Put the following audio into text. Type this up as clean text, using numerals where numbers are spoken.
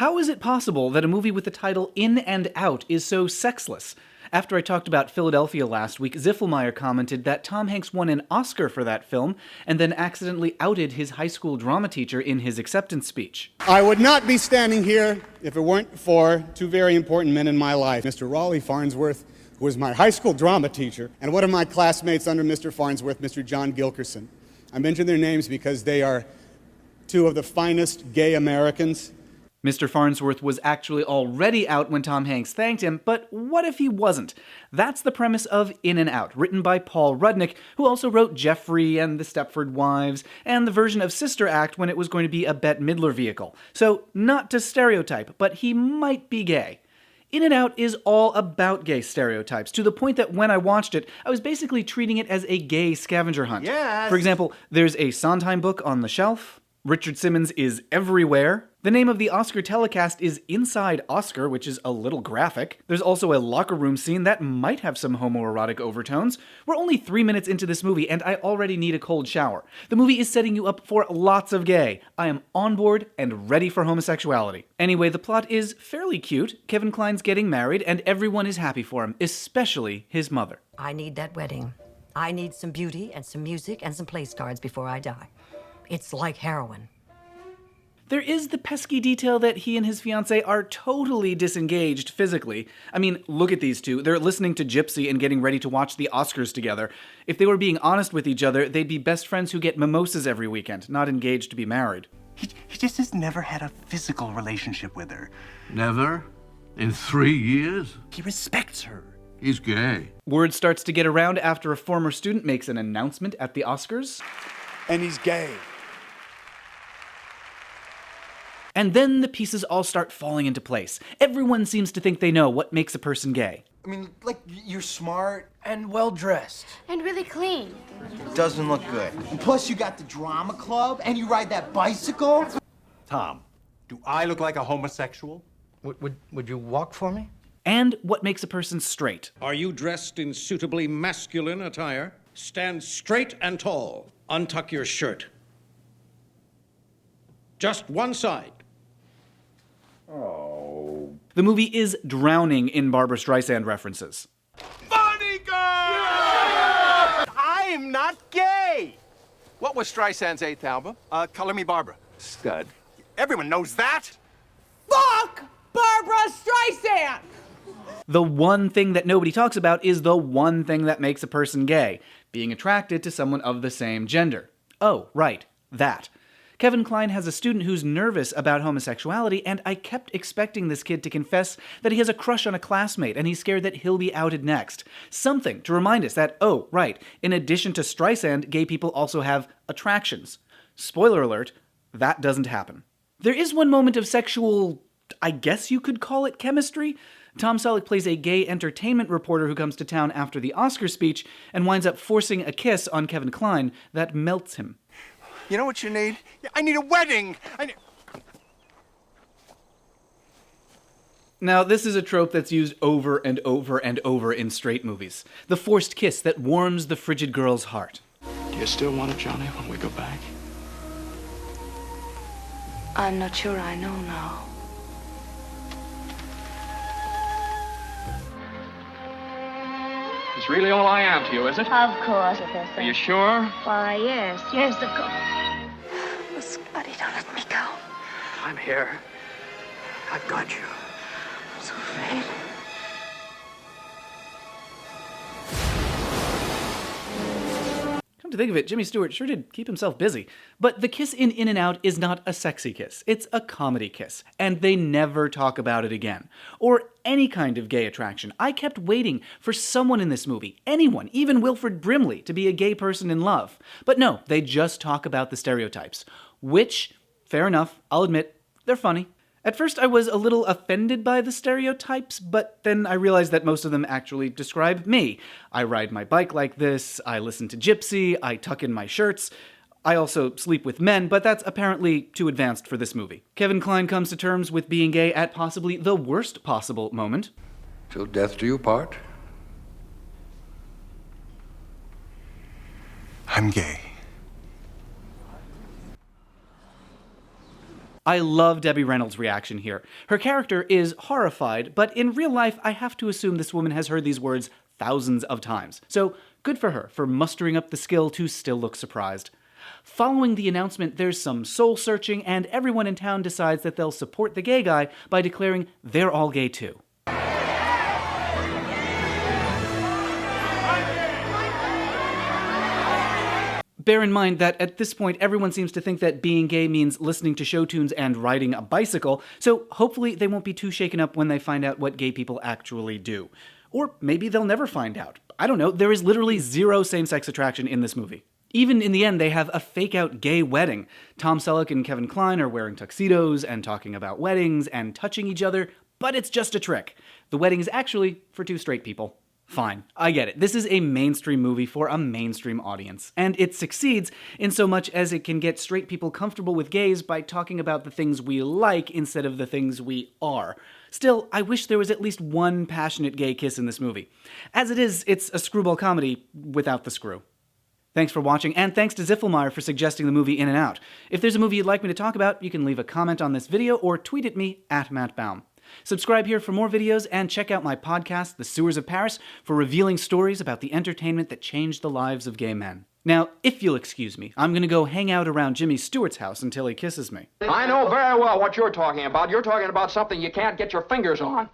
How is it possible that a movie with the title In and Out is so sexless? After I talked about Philadelphia last week, Ziffelmeyer commented that Tom Hanks won an Oscar for that film and then accidentally outed his high school drama teacher in his acceptance speech. I would not be standing here if it weren't for two very important men in my life. Mr. Raleigh Farnsworth, who was my high school drama teacher, and one of my classmates under Mr. Farnsworth, Mr. John Gilkerson. I mention their names because they are two of the finest gay Americans. Mr. Farnsworth was actually already out when Tom Hanks thanked him, but what if he wasn't? That's the premise of In and Out, written by Paul Rudnick, who also wrote Jeffrey and The Stepford Wives, and the version of Sister Act when it was going to be a Bette Midler vehicle. So, not to stereotype, but he might be gay. In and Out is all about gay stereotypes, to the point that when I watched it, I was basically treating it as a gay scavenger hunt. Yes. For example, there's a Sondheim book on the shelf, Richard Simmons is everywhere. The name of the Oscar telecast is Inside Oscar, which is a little graphic. There's also a locker room scene that might have some homoerotic overtones. We're only 3 minutes into this movie, and I already need a cold shower. The movie is setting you up for lots of gay. I am on board and ready for homosexuality. Anyway, the plot is fairly cute. Kevin Kline's getting married, and everyone is happy for him, especially his mother. I need that wedding. I need some beauty and some music and some place cards before I die. It's like heroin. There is the pesky detail that he and his fiancée are totally disengaged physically. I mean, look at these two. They're listening to Gypsy and getting ready to watch the Oscars together. If they were being honest with each other, they'd be best friends who get mimosas every weekend, not engaged to be married. He just has never had a physical relationship with her. Never? In 3 years? He respects her. He's gay. Word starts to get around after a former student makes an announcement at the Oscars. And he's gay. And then the pieces all start falling into place. Everyone seems to think they know what makes a person gay. I mean, like, you're smart and well-dressed. And really clean. Doesn't look good. And plus, you got the drama club, and you ride that bicycle. Tom, do I look like a homosexual? Would you walk for me? And what makes a person straight. Are you dressed in suitably masculine attire? Stand straight and tall. Untuck your shirt. Just one side. The movie is drowning in Barbra Streisand references. Funny girl! Yeah! I am not gay! What was Streisand's 8th album? Color Me Barbra. Stud. Everyone knows that! Fuck Barbra Streisand! The one thing that nobody talks about is the one thing that makes a person gay, being attracted to someone of the same gender. Oh, right, that. Kevin Kline has a student who's nervous about homosexuality, and I kept expecting this kid to confess that he has a crush on a classmate and he's scared that he'll be outed next. Something to remind us that, oh, right, in addition to Streisand, gay people also have attractions. Spoiler alert, that doesn't happen. There is one moment of sexual, I guess you could call it chemistry. Tom Selleck plays a gay entertainment reporter who comes to town after the Oscar speech and winds up forcing a kiss on Kevin Kline that melts him. You know what you need? I need a wedding! Now, this is a trope that's used over and over and over in straight movies. The forced kiss that warms the frigid girl's heart. Do you still want it, Johnny, when we go back? I'm not sure I know now. It's really all I am to you, is it? Of course, Professor. Are you sure? Why, yes. Yes, of course. Oh, Scotty, don't let me go. I'm here. I've got you. I'm so afraid. Come to think of it, Jimmy Stewart sure did keep himself busy. But the kiss in In and Out is not a sexy kiss. It's a comedy kiss. And they never talk about it again. Or any kind of gay attraction. I kept waiting for someone in this movie, anyone, even Wilfred Brimley, to be a gay person in love. But no, they just talk about the stereotypes. Which, fair enough, I'll admit, they're funny. At first I was a little offended by the stereotypes, but then I realized that most of them actually describe me. I ride my bike like this, I listen to Gypsy, I tuck in my shirts. I also sleep with men, but that's apparently too advanced for this movie. Kevin Kline comes to terms with being gay at possibly the worst possible moment. Till death do you part? I'm gay. I love Debbie Reynolds' reaction here. Her character is horrified, but in real life, I have to assume this woman has heard these words thousands of times. So good for her for mustering up the skill to still look surprised. Following the announcement, there's some soul-searching, and everyone in town decides that they'll support the gay guy by declaring they're all gay too. Bear in mind that at this point, everyone seems to think that being gay means listening to show tunes and riding a bicycle, so hopefully they won't be too shaken up when they find out what gay people actually do. Or maybe they'll never find out. I don't know, there is literally zero same-sex attraction in this movie. Even in the end, they have a fake-out gay wedding. Tom Selleck and Kevin Kline are wearing tuxedos and talking about weddings and touching each other, but it's just a trick. The wedding is actually for two straight people. Fine, I get it. This is a mainstream movie for a mainstream audience, and it succeeds in so much as it can get straight people comfortable with gays by talking about the things we like instead of the things we are. Still, I wish there was at least one passionate gay kiss in this movie. As it is, it's a screwball comedy without the screw. Thanks for watching, and thanks to Ziffelmeyer for suggesting the movie In and Out. If there's a movie you'd like me to talk about, you can leave a comment on this video or tweet at me @MattBaum. Subscribe here for more videos, and check out my podcast, The Sewers of Paris, for revealing stories about the entertainment that changed the lives of gay men. Now, if you'll excuse me, I'm gonna go hang out around Jimmy Stewart's house until he kisses me. I know very well what you're talking about. You're talking about something you can't get your fingers on.